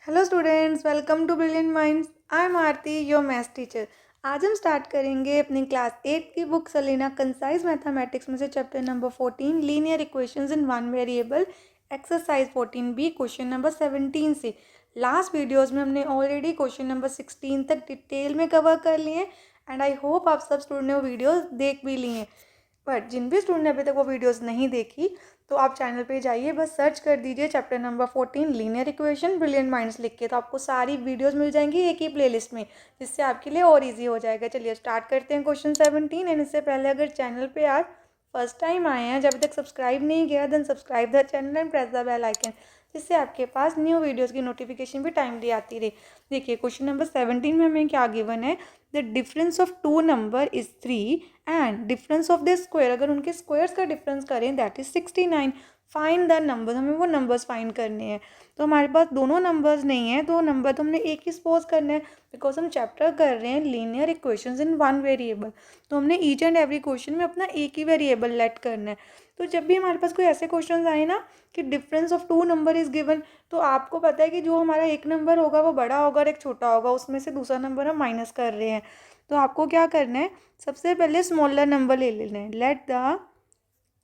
Hello students, welcome to brilliant minds. I am Aarti, your maths teacher. आज हम start करेंगे अपनी क्लास 8 की बुक सलीना कंसाइज मैथमेटिक्स में से chapter number 14 linear equations in one variable exercise 14B question number 17 से। Last videos में हमने ऑलरेडी क्वेश्चन नंबर 16 तक डिटेल में कवर कर लिए एंड आई होप आप सब स्टूडेंट ने वो वीडियोस देख भी लिए हैं। बट जिन भी स्टूडेंट ने अभी तक वो वीडियोस नहीं देखी तो आप चैनल पे जाइए, बस सर्च कर दीजिए chapter number 14 linear equation brilliant minds लिख के, तो आपको सारी वीडियोस मिल जाएंगी एक ही प्लेलिस्ट में, जिससे आपके लिए और इजी हो जाएगा। चलिए स्टार्ट करते हैं क्वेश्चन 17। एंड इससे पहले अगर चैनल पे आज फर्स्ट टाइम आए हैं, जब अभी तक सब्सक्राइब नहीं किया, then subscribe the channel and press the bell icon, जिससे आपके पास न्यू वीडियोज़ की नोटिफिकेशन भी टाइमली आती रही। देखिए क्वेश्चन नंबर 17 में हमें क्या गिवन है, the difference of two number is 3 and difference of the square, अगर उनके स्क्वायर्स का डिफरेंस करें that is 69। Find the number, हमें वो नंबर्स फाइंड करने हैं। तो हमारे पास दोनों नंबर्स नहीं है, दो नंबर तो हमने एक ही सपोज करना है, बिकॉज हम चैप्टर कर रहे हैं linear equations in one variable. तो हमने ईच एंड एवरी क्वेश्चन में अपना एक ही वेरिएबल लेट करना है। तो जब भी हमारे पास कोई ऐसे क्वेश्चन आए ना कि difference of two number is given, तो आपको पता है कि जो हमारा एक नंबर होगा वो बड़ा होगा और एक छोटा होगा, उसमें से दूसरा नंबर हम माइनस कर रहे हैं। तो आपको क्या करना है, सबसे पहले स्मॉलर नंबर ले लेना है। Let the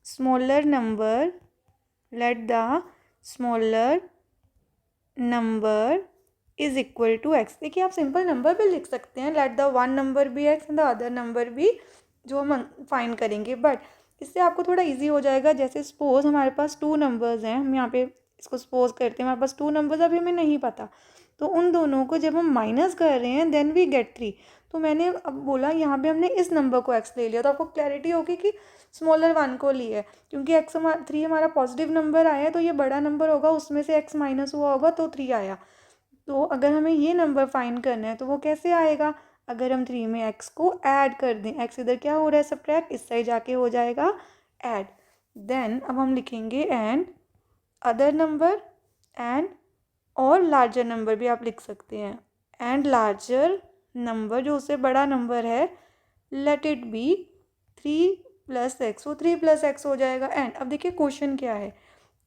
smaller number is equal to x. देखिए आप सिंपल नंबर भी लिख सकते हैं, let the one number be x and the other number भी, जो हम फाइंड करेंगे। बट इससे आपको थोड़ा इजी हो जाएगा। जैसे सपोज हमारे पास टू नंबर्स हैं, हम यहाँ पे इसको सपोज करते हैं, हमारे पास टू नंबर्स अभी हमें नहीं पता, तो उन दोनों को जब हम माइनस कर रहे हैं देन वी गेट 3। तो मैंने अब बोला यहाँ पे हमने इस नंबर को एक्स ले लिया, तो आपको क्लैरिटी होगी कि स्मॉलर वन को लिया है, क्योंकि एक्स 3 हमारा पॉजिटिव नंबर आया है, तो ये बड़ा नंबर होगा, उसमें से एक्स माइनस हुआ होगा तो 3 आया। तो अगर हमें ये नंबर फाइंड करना है तो वो कैसे आएगा, अगर हम 3 में एक्स को ऐड कर दें। एक्स इधर क्या हो रहा है, सब्ट्रैक्ट, इस साइड जाके हो जाएगा ऐड। देन अब हम लिखेंगे एंड अदर नंबर एंड, और लार्जर नंबर भी आप लिख सकते हैं। एंड लार्जर नंबर, जो उससे बड़ा नंबर है, late it B 3 plus x, वो 3 प्लस एक्स हो जाएगा। एंड अब देखिए क्वेश्चन क्या है,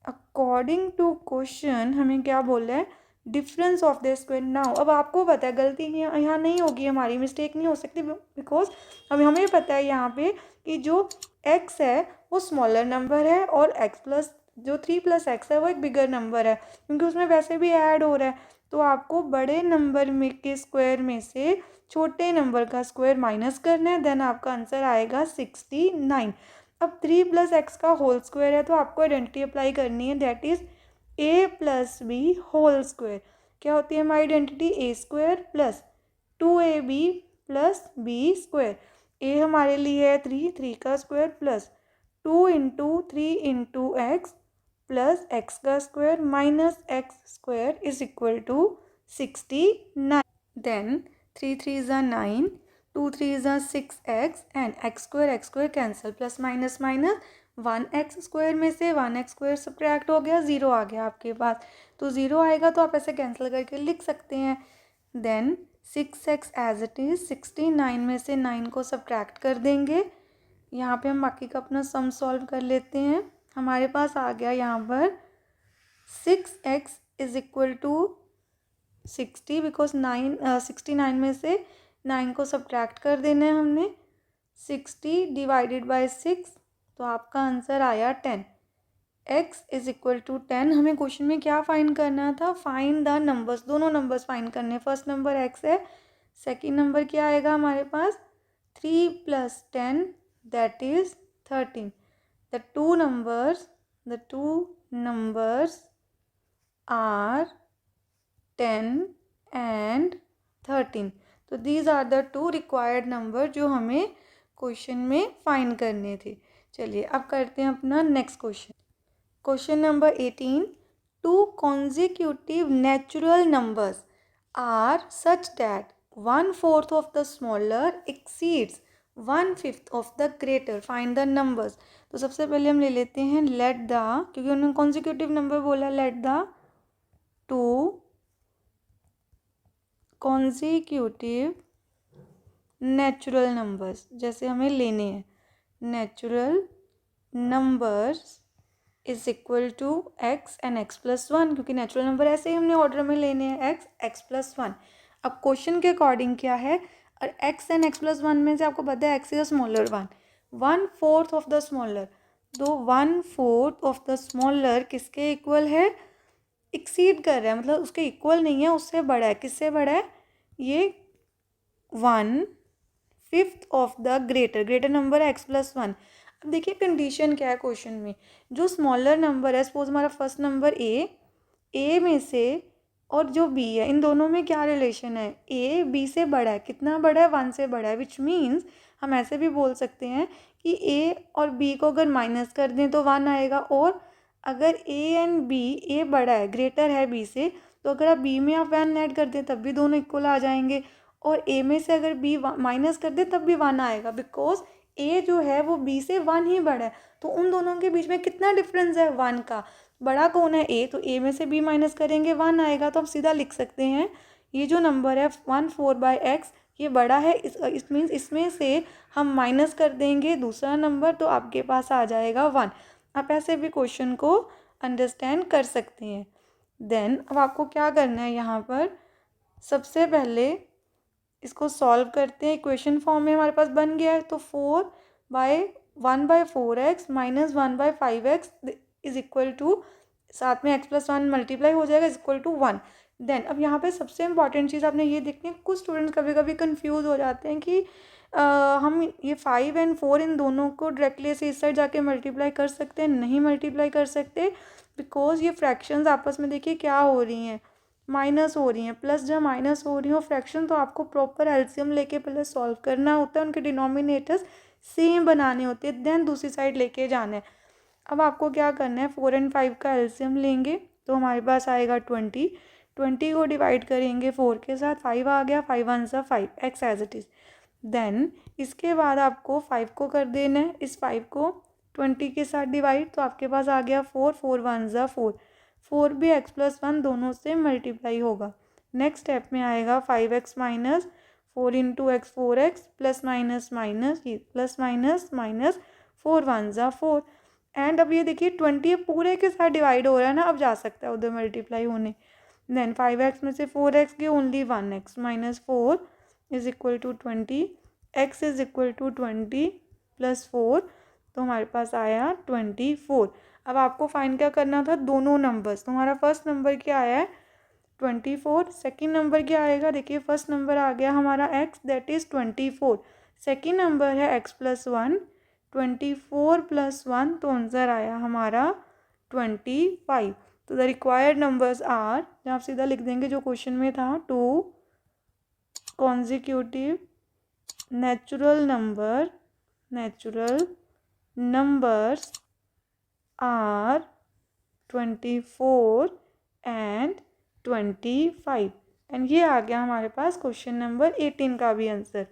अकॉर्डिंग टू क्वेश्चन हमें क्या बोल रहा है, difference of the square. Now अब आपको पता है गलती यहाँ नहीं होगी, हमारी मिस्टेक नहीं हो सकती, बिकॉज अब हमें पता है यहाँ पे कि जो एक्स है वो स्मॉलर नंबर है और एक्स प्लस जो 3 प्लस एक्स है वो एक बिगर नंबर है, क्योंकि उसमें वैसे भी ऐड हो रहा है। तो आपको बड़े नंबर में के स्क्वायर में से छोटे नंबर का स्क्वायर माइनस करना है, देन आपका आंसर आएगा 69। अब 3 प्लस एक्स का होल स्क्वायर है, तो आपको आइडेंटिटी अप्लाई करनी है, that is A plus B whole square. क्या होती है हमारी identity, A square plus 2ab plus B square. A हमारे लिए है 3, 3 का square plus 2 into 3 into X plus X का square minus X square is equal to 69। Then 3 3 ज़ा 9, 2 3 ज़ा 6x and x square cancel, plus minus minus 1x square में से 1x square subtract हो गया, 0 आ गया आपके पास। तो 0 आएगा तो आप ऐसे कैंसिल करके लिख सकते हैं। Then 6x as it is, 69 में से 9 को सब्ट्रैक्ट कर देंगे। यहाँ पे हम बाकी का अपना सम सॉल्व कर लेते हैं। हमारे पास आ गया यहाँ पर 6x is equal to 60, because 69 में से 9 को सब्ट्रैक्ट कर देना है हमने। 60 डिवाइडेड बाय 6, तो आपका आंसर आया 10। x is equal to 10। हमें क्वेश्चन में क्या फाइंड करना था, फाइंड द नंबर्स, दोनों नंबर्स फाइंड करने। फर्स्ट नंबर x है, सेकेंड नंबर क्या आएगा हमारे पास, 3 plus 10 that is 13। The two numbers are 10 and 13। तो these are the two required number जो हमें क्वेश्चन में फाइंड करने थे। चलिए अब करते हैं अपना next question. Question number 18, two consecutive natural numbers are such that 1/4 of the smaller exceeds 1/5 of the greater, find the numbers. तो सबसे पहले हम ले लेते हैं लेट द, क्योंकि उन्होंने कॉन्जिक्यूटिव नंबर बोला, let the two consecutive natural numbers, जैसे हमें लेने हैं natural numbers is equal to x and x plus one, क्योंकि नेचुरल नंबर ऐसे ही हमने ऑर्डर में लेने हैं, एक्स एक्स प्लस वन। अब क्वेश्चन के अकॉर्डिंग क्या है, और x and x plus one में से आपको पता है x is smaller one, 1/4 of the smaller, तो 1/4 ऑफ द स्मॉलर किसके इक्वल है, एक्सीड कर रहा है, मतलब उसके इक्वल नहीं है, उससे बड़ा है। किससे बड़ा है, ये 1/5 of the greater, greater number है एक्स प्लस वन। अब देखिए कंडीशन क्या है क्वेश्चन में, जो स्मॉलर नंबर है, सपोज हमारा फर्स्ट नंबर ए में से और जो बी है, इन दोनों में क्या रिलेशन है, ए बी से बड़ा है, कितना बड़ा है, 1 से बड़ा है, विच मीन्स हम ऐसे भी बोल सकते हैं कि ए और बी को अगर माइनस कर दें तो 1 आएगा, और अगर ए एंड बी, ए बड़ा है, ग्रेटर है बी से, तो अगर आप बी में आप 1 ऐड कर दें तब भी दोनों इक्वल आ जाएंगे, और ए में से अगर बी माइनस कर दे तब भी 1 आएगा, बिकॉज ए जो है वो बी से 1 ही बड़ा है, तो उन दोनों के बीच में कितना डिफरेंस है, 1 का। बड़ा कौन है, ए, तो ए में से बी माइनस करेंगे 1 आएगा, तो हम सीधा लिख सकते हैं ये जो नंबर है 1/4 ये बड़ा है, इस मीन्स इसमें से हम माइनस कर देंगे दूसरा नंबर, तो आपके पास आ जाएगा 1। आप ऐसे भी क्वेश्चन को अंडरस्टैंड कर सकते हैं। देन अब आपको क्या करना है, यहाँ पर सबसे पहले इसको सॉल्व करते हैं, इक्वेशन फॉर्म में हमारे पास बन गया है, तो 1/4x minus 1/5x is equal to, साथ में x प्लस वन मल्टीप्लाई हो जाएगा, इज इक्वल टू 1। देन अब यहाँ पे सबसे इंपॉर्टेंट चीज़ आपने ये देखनी है, कुछ स्टूडेंट्स कभी कभी कंफ्यूज हो जाते हैं कि हम ये 5 और 4 इन दोनों को डायरेक्टली ऐसे इस साइड जाके मल्टीप्लाई कर सकते हैं, नहीं मल्टीप्लाई कर सकते, बिकॉज ये फ्रैक्शंस आपस में देखिए क्या हो रही हैं, माइनस हो रही हैं। प्लस जब माइनस हो रही हो फ्रैक्शन, तो आपको प्रॉपर एलसीएम लेके पहले सॉल्व करना होता है, उनके डिनोमिनेटर्स सेम बनाने होते हैं, देन दूसरी साइड लेके जाना है। अब आपको क्या करना है, 4 और 5 का एलसीएम लेंगे तो हमारे पास आएगा 20, 20 को डिवाइड करेंगे 4 के साथ, 5 आ गया, 5 1 सा 5, x as it is. Then इसके बाद आपको 5 को कर देना है, इस 5 को 20 के साथ डिवाइड, तो आपके पास आ गया 4, 4 1 सा 4, 4 भी एक्स प्लस वन दोनों से मल्टीप्लाई होगा। नेक्स्ट स्टेप में आएगा 5x minus 4 into x 4x plus minus minus, ये प्लस माइनस माइनस, 4 1 सा 4, एंड अब ये देखिए 20 पूरे के साथ डिवाइड हो रहा है ना, अब जा सकता है उधर मल्टीप्लाई होने। देन 5x में से 4x गए, only 1x minus 4 is equal to 20, x is equal to 20 plus 4, तो हमारे पास आया 24। अब आपको फाइंड क्या करना था, दोनों नंबर्स, तो हमारा फर्स्ट नंबर क्या आया है 24, सेकेंड नंबर क्या आएगा, देखिए फर्स्ट नंबर आ गया हमारा x, that is 24, second number है x प्लस वन, 24 प्लस 1, तो आंसर आया हमारा 25। तो द रिक्वायर्ड नंबर्स आर, आप सीधा लिख देंगे जो क्वेश्चन में था, 2 consecutive natural numbers are 24 and 25, and ये आ गया हमारे पास क्वेश्चन नंबर 18 का भी answer.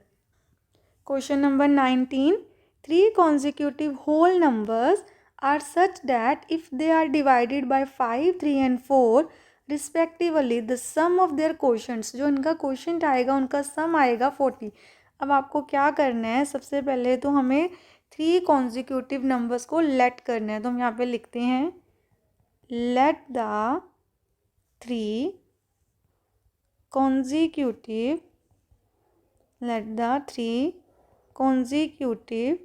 Question number 19, 3 consecutive whole numbers are such that if they are divided by 5, 3 and 4 respectively, the sum of their quotients, जो इनका क्वोशंट आएगा उनका सम आएगा 40। अब आपको क्या करना है, सबसे पहले तो हमें 3 consecutive नंबर्स को लेट करना है, तो हम यहाँ पे लिखते हैं लेट द 3 consecutive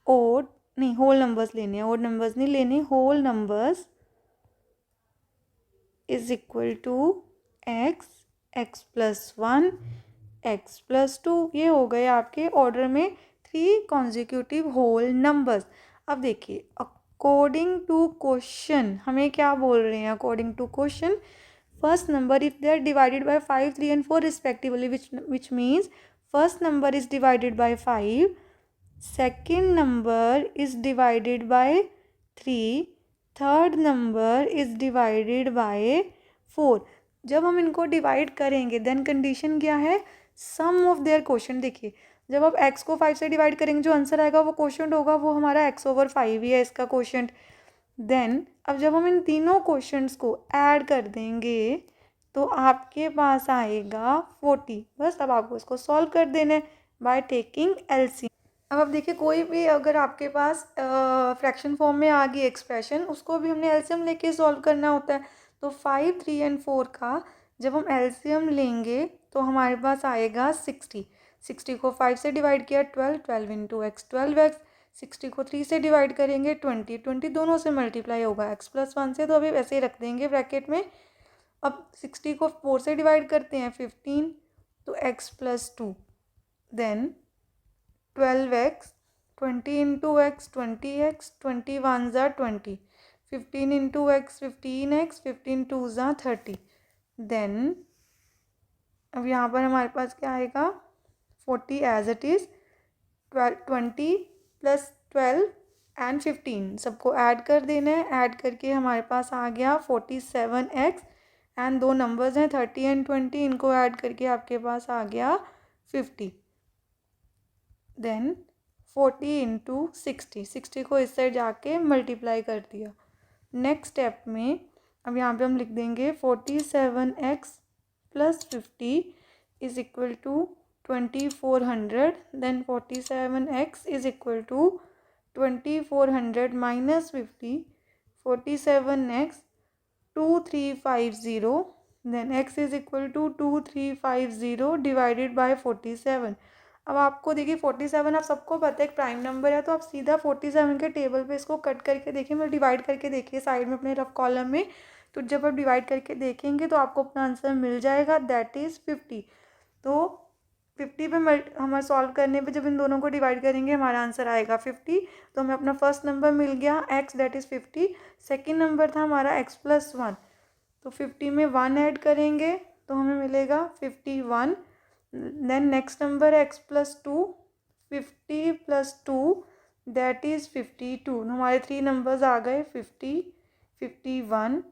ओड नहीं होल नंबर्स लेने हैं, ओड नंबर्स नहीं लेने, whole numbers is equal to x, x plus one, x plus two, ये हो गए आपके ऑर्डर में 3 consecutive होल नंबर्स। अब देखिए अकॉर्डिंग टू क्वेश्चन हमें क्या बोल रहे हैं, according to question first number if they are divided by 5, 3 and 4 respectively, which means first number is divided by 5, second number is divided by 3, third number is divided by 4। जब हम इनको divide करेंगे then condition क्या है, सम of their quotient. देखिए जब आप x को 5 से डिवाइड करेंगे जो आंसर आएगा वो क्वोशंट होगा, वो हमारा x/5 ही है इसका क्वोशंट। देन अब जब हम इन तीनों क्वेश्चंस को ऐड कर देंगे तो आपके पास आएगा 40। बस अब आपको इसको सॉल्व कर देना है बाय टेकिंग एलसीएम। अब आप देखिए कोई भी अगर आपके पास फ्रैक्शन फॉर्म में आ गई एक्सप्रेशन, उसको भी हमने एलसीएम लेके सॉल्व करना होता है। तो 5, 3 एंड 4 का जब हम एलसीएम लेंगे तो हमारे पास आएगा 60। 60 को 5 से डिवाइड किया 12, 12 इंटू एक्स 12x। 60 को 3 से डिवाइड करेंगे 20, 20 दोनों से मल्टीप्लाई होगा x+1 से, तो अभी वैसे ही रख देंगे ब्रैकेट में। अब 60 को 4 से डिवाइड करते हैं 15, तो x+2, then 12x, 20 into x 20x, 20 1 ज़ा 20, 15 इंटू एक्स 15x, 15 2 ज़ा 30। देन अब यहाँ पर हमारे पास क्या आएगा 40 as it is, 20 plus 12 and 15 सबको ऐड कर देना है। ऐड करके हमारे पास आ गया 47x, एंड दो नंबर्स हैं 30 एंड 20, इनको ऐड करके आपके पास आ गया 50। देन 40 इंटू 60, 60 को इस साइड जाके मल्टीप्लाई कर दिया। नेक्स्ट स्टेप में अब यहाँ पे हम लिख देंगे 47x plus 50 is equal to 2400। Then 47x is equal to 2400 minus 50, 47x 2350, then x is equal to 2350 divided by 47। अब आपको देखिए 47 आप सबको पता है एक प्राइम नंबर है, तो आप सीधा 47 के टेबल पे इसको कट करके देखिए, मतलब डिवाइड करके देखिए साइड में अपने रफ कॉलम में। तो जब आप डिवाइड करके देखेंगे तो आपको अपना आंसर मिल जाएगा, दैट इज़ 50। तो 50 पे हमारे सॉल्व करने पे जब इन दोनों को डिवाइड करेंगे हमारा आंसर आएगा 50। तो हमें अपना फर्स्ट नंबर मिल गया x, that is 50। Second number था हमारा x+1, तो 50 में 1 ऐड करेंगे तो हमें मिलेगा 51। देन नेक्स्ट नंबर है x+2, 50 प्लस 2 दैट इज़ 52। हमारे 3 नंबर्स आ गए 50, 51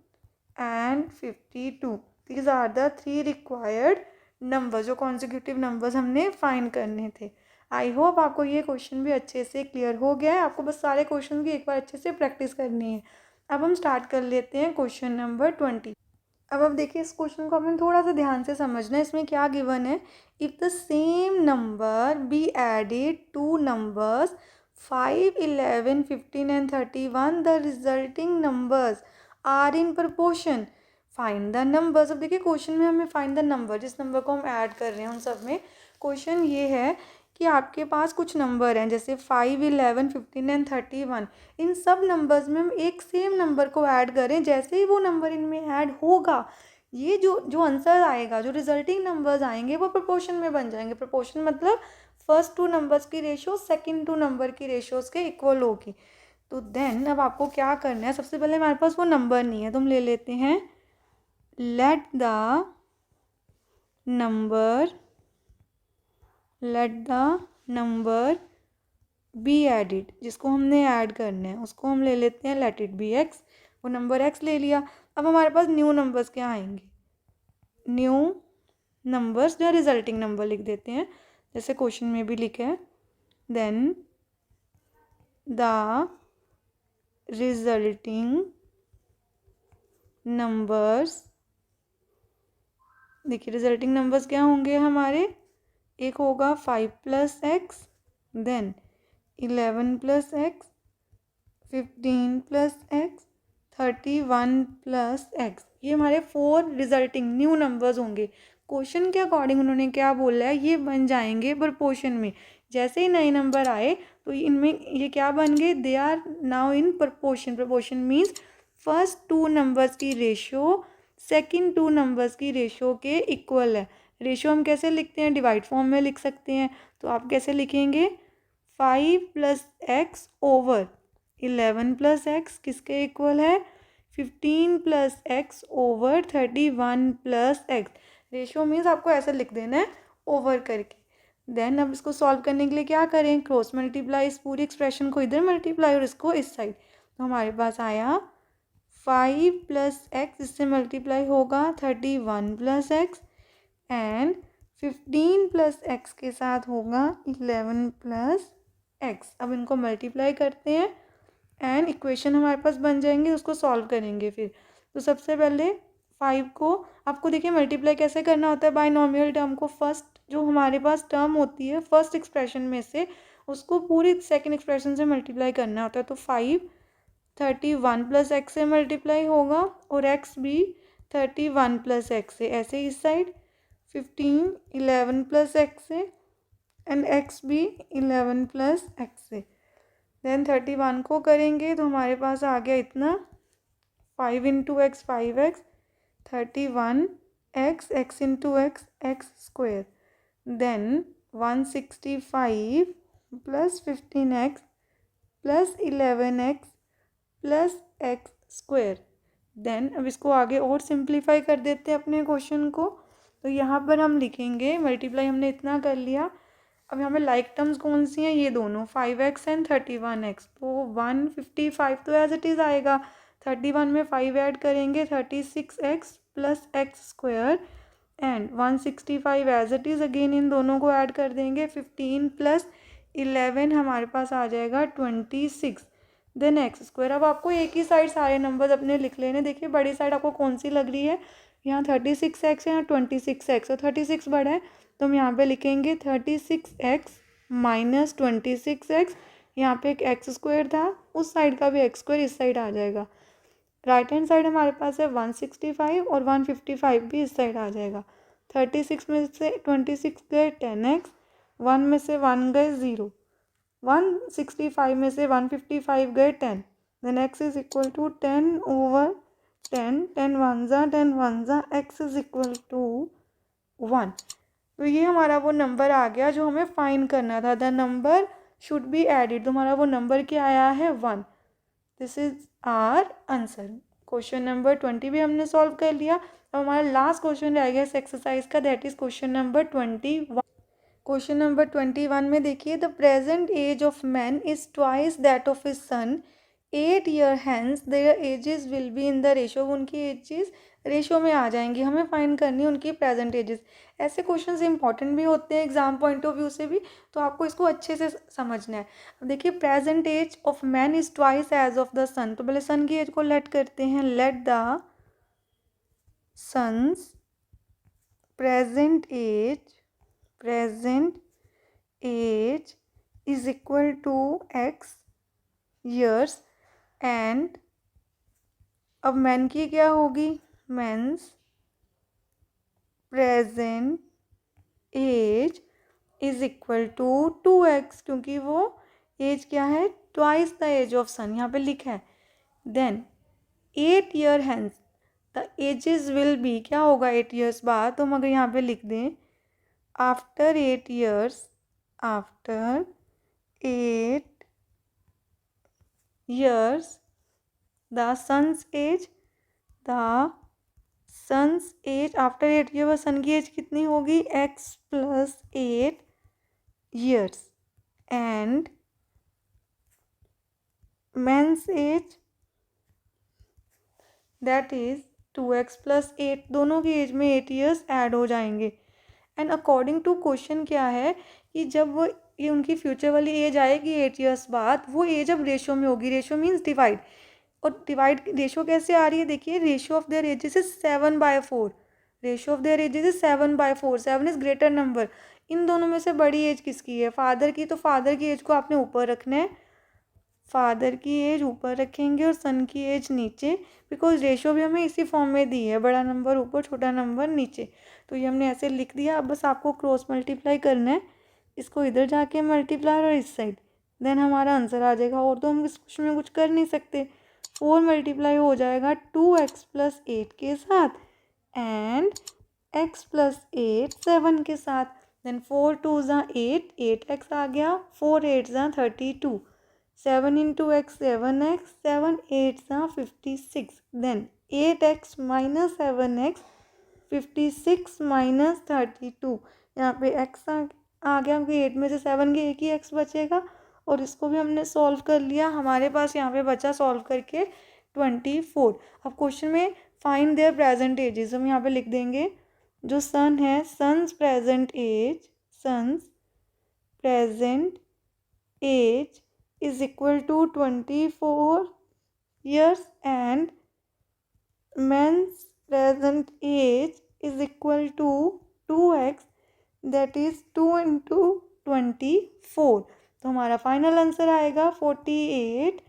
and 52। These are the 3 required number, जो कॉन्जिक्यूटिव नंबर्स हमने फाइंड करने थे। आई होप आपको ये क्वेश्चन भी अच्छे से क्लियर हो गया है। आपको बस सारे क्वेश्चन की एक बार अच्छे से प्रैक्टिस करनी है। अब हम स्टार्ट कर लेते हैं क्वेश्चन नंबर 20। अब देखिए इस क्वेश्चन को हमें थोड़ा सा ध्यान से समझना है। इसमें क्या गिवन है, if the same number be added to numbers 5, 11, 15 and 31, the resulting numbers are in proportion, find the numbers. अब देखिए क्वेश्चन में हमें फाइंड द नंबर, जिस नंबर को हम ऐड कर रहे हैं उन सब में क्वेश्चन ये है कि आपके पास कुछ नंबर हैं जैसे 5, 11, 15 एंड 31। इन सब नंबर्स में हम एक सेम नंबर को ऐड करें, जैसे ही वो नंबर इनमें ऐड होगा ये जो आंसर आएगा, जो रिजल्टिंग नंबर्स आएंगे वो प्रोपोर्शन में बन जाएंगे। प्रोपोर्शन मतलब फर्स्ट 2 नंबर्स की रेशियो सेकंड 2 नंबर की रेशियोज़ के इक्वल होगी। तो देन अब आपको क्या करना है, सबसे पहले हमारे पास वो नंबर नहीं है तो हम ले लेते हैं let the number be added, जिसको हमने ऐड करना है उसको हम ले लेते हैं लेट इट बी एक्स। वो नंबर एक्स ले लिया। अब हमारे पास न्यू नंबर्स क्या आएंगे, न्यू नंबर्स जो रिजल्टिंग नंबर लिख देते हैं जैसे क्वेश्चन में भी लिखा है। देन द रिजल्टिंग नंबर्स, देखिए रिजल्टिंग नंबर्स क्या होंगे हमारे, एक होगा 5 plus x, then 11 plus x, 15 plus x, 31 plus x. ये हमारे 4 रिजल्टिंग न्यू नंबर्स होंगे। क्वेश्चन के अकॉर्डिंग उन्होंने क्या बोला है, ये बन जाएंगे प्रपोर्शन में। जैसे ही नए नंबर आए तो इनमें ये क्या बन गए, they are now in proportion. Proportion means first 2 numbers की रेशियो सेकंड 2 नंबर्स की रेशियो के इक्वल है। रेशियो हम कैसे लिखते हैं, डिवाइड फॉर्म में लिख सकते हैं। तो आप कैसे लिखेंगे, 5 plus x over 11 plus x किसके इक्वल है, 15 plus x over 31 plus x. Ratio means आपको ऐसा लिख देना है ओवर करके। देन अब इसको सॉल्व करने के लिए क्या करें, क्रॉस मल्टीप्लाई, इस पूरी एक्सप्रेशन को इधर मल्टीप्लाई और इसको इस साइड। तो हमारे पास आया 5 प्लस एक्स, इससे मल्टीप्लाई होगा 31 plus x, and 15 plus x के साथ होगा 11 प्लस एक्स। अब इनको मल्टीप्लाई करते हैं एंड इक्वेशन हमारे पास बन जाएंगे, उसको सॉल्व करेंगे फिर। तो सबसे पहले 5 को आपको देखिए मल्टीप्लाई कैसे करना होता है, बाय नॉमिनल टर्म को फर्स्ट जो हमारे पास टर्म होती है फर्स्ट एक्सप्रेशन में से उसको पूरी सेकेंड एक्सप्रेशन से मल्टीप्लाई करना होता है। तो 5 31 प्लस एक्स से मल्टीप्लाई होगा और एक्स भी 31 प्लस एक्स से, ऐसे इस साइड 15 11 प्लस एक्स से एंड एक्स भी 11 प्लस एक्स से। देन 31 को करेंगे तो हमारे पास आ गया इतना 5 into x 5x 31 x into x square. Then 165 plus 15x plus 11x plus x square. Then अब इसको आगे और सिंप्लीफाई कर देते हैं अपने क्वेश्चन को। तो यहाँ पर हम लिखेंगे मल्टीप्लाई हमने इतना कर लिया। अब यहाँ पे लाइक टर्म्स कौन सी हैं, ये दोनों 5x एंड 31x। तो 155 तो एज इट इज़ आएगा, 31 में 5 ऐड करेंगे 36x plus x square and 165 as it is again इन दोनों को ऐड कर देंगे 15 प्लस 11 हमारे पास आ जाएगा 26 देन एक्स स्क्वायर। अब आपको एक ही साइड सारे नंबर्स अपने लिख लेने। देखिए बड़ी साइड आपको कौन सी लग रही है, यहाँ 36x है, यहाँ 26x और 36 बड़ा है तो हम यहाँ पे लिखेंगे 36x माइनस 26x। यहाँ पे एक एक्स स्क्वायर था, उस साइड का भी एक्स स्क्वायर इस साइड आ जाएगा। राइट हैंड साइड हमारे पास है 165 और 155 भी इस साइड आ जाएगा। 36 में से 26 गए 10x, 1 में से 1 गए 0, 165 में से 155 गए 10, then x is equal to 10 over 10, 10 1 ज़ा x इज इक्वल टू 1। तो ये हमारा वो नंबर आ गया जो हमें फाइंड करना था। The number should be added, तो हमारा वो नंबर क्या आया है 1। This is our answer. Question number 20 भी हमने सॉल्व कर लिया। अब हमारा लास्ट क्वेश्चन रह गया इस एक्सरसाइज का, that is question number 21। Question number 21 में देखिए, the present age of man is twice that of his son 8 year hence their ages will be in the ratio. उनकी एजेस रेशो में आ जाएंगी, हमें फाइंड करनी है उनकी प्रेजेंट एजेस। ऐसे क्वेश्चंस इंपॉर्टेंट भी होते हैं एग्जाम पॉइंट ऑफ व्यू से भी, तो आपको इसको अच्छे से समझना है। अब देखिए present age of man is twice age of the son, तो पहले सन की एज को लेट करते हैं। Let the son's present age is equal to X years and अब मैन की क्या होगी, man's present age is equal to 2x, क्योंकि वो एज क्या है twice the age of son, यहाँ पे लिखा है। Then 8 year hence the ages will be, क्या होगा 8 ईयर्स बाद, तो हम अगर यहाँ पे लिख दें after 8 years, after 8 years the son's age after 8 year son की एज कितनी होगी x plus 8 years and man's age that is 2x plus 8, दोनों की एज में 8 ईयर्स ऐड हो जाएंगे। एंड अकॉर्डिंग टू क्वेश्चन क्या है कि जब वो ये उनकी फ्यूचर वाली एज आएगी 8 ईयर्स बाद, वो एज अब रेशो में होगी। रेशो मीन्स डिवाइड, और डिवाइड रेशो कैसे आ रही है, देखिए ratio of their ages is 7/4, ratio of their ages is 7/4, 7 is greater number. इन दोनों में से बड़ी एज किसकी है, फादर की, तो फादर की एज को आपने ऊपर रखना है, फादर की एज ऊपर रखेंगे और सन की एज नीचे, बिकॉज रेशो भी हमें इसी फॉर्म में दी है, बड़ा नंबर ऊपर छोटा नंबर नीचे। तो ये हमने ऐसे लिख दिया। अब बस आपको क्रॉस मल्टीप्लाई करना है, इसको इधर जाके मल्टीप्लाई और इस साइड, देन हमारा आंसर आ जाएगा। और तो हम इस क्वेश्चन में कुछ कर नहीं सकते। 4 मल्टीप्लाई हो जाएगा 2x प्लस 8 के साथ एंड x प्लस 8 7 के साथ। देन 4 2 ज़ा 8, 8x आ गया, 4 8 ज़ा 32, 7 इंटू एक्स 7x, 7 8 ज़ा 56, then 8x minus 7x 56 minus 32, यहाँ पे x आ गया क्योंकि 8 में से 7 के एक ही x बचेगा और इसको भी हमने सॉल्व कर लिया। हमारे पास यहाँ पे बचा सॉल्व करके 24। अब क्वेश्चन में फाइंड देयर प्रेजेंट एजेस, हम यहाँ पे लिख देंगे जो सन है, son's present age is equal to 24 years and men's present age is equal to 2x, that is 2 into 24। तो हमारा फाइनल आंसर आएगा 48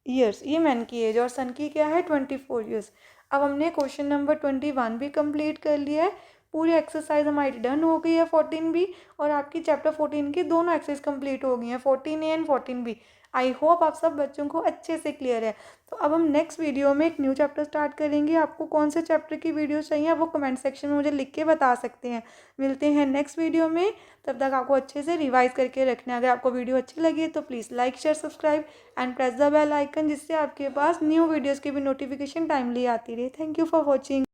ईयर्स। ये मैन की एज, और सन की क्या है 24 ईयर्स। अब हमने क्वेश्चन नंबर 21 भी कंप्लीट कर लिया है। पूरी एक्सरसाइज हमारी डन हो गई है 14 भी, और आपकी चैप्टर 14 की दोनों एक्सरसाइज कंप्लीट हो गई हैं 14A and 14B। I hope आप सब बच्चों को अच्छे से क्लियर है। तो अब हम नेक्स्ट वीडियो में एक न्यू चैप्टर स्टार्ट करेंगे। आपको कौन से चैप्टर की वीडियो चाहिए वो कमेंट सेक्शन में मुझे लिख के बता सकते हैं। मिलते हैं नेक्स्ट वीडियो में, तब तक आपको अच्छे से रिवाइज करके रखना है। अगर आपको वीडियो अच्छी लगी तो please like share subscribe and press the bell icon, जिससे आपके पास न्यू वीडियोज़ की भी नोटिफिकेशन टाइमली आती रहे। Thank you for watching.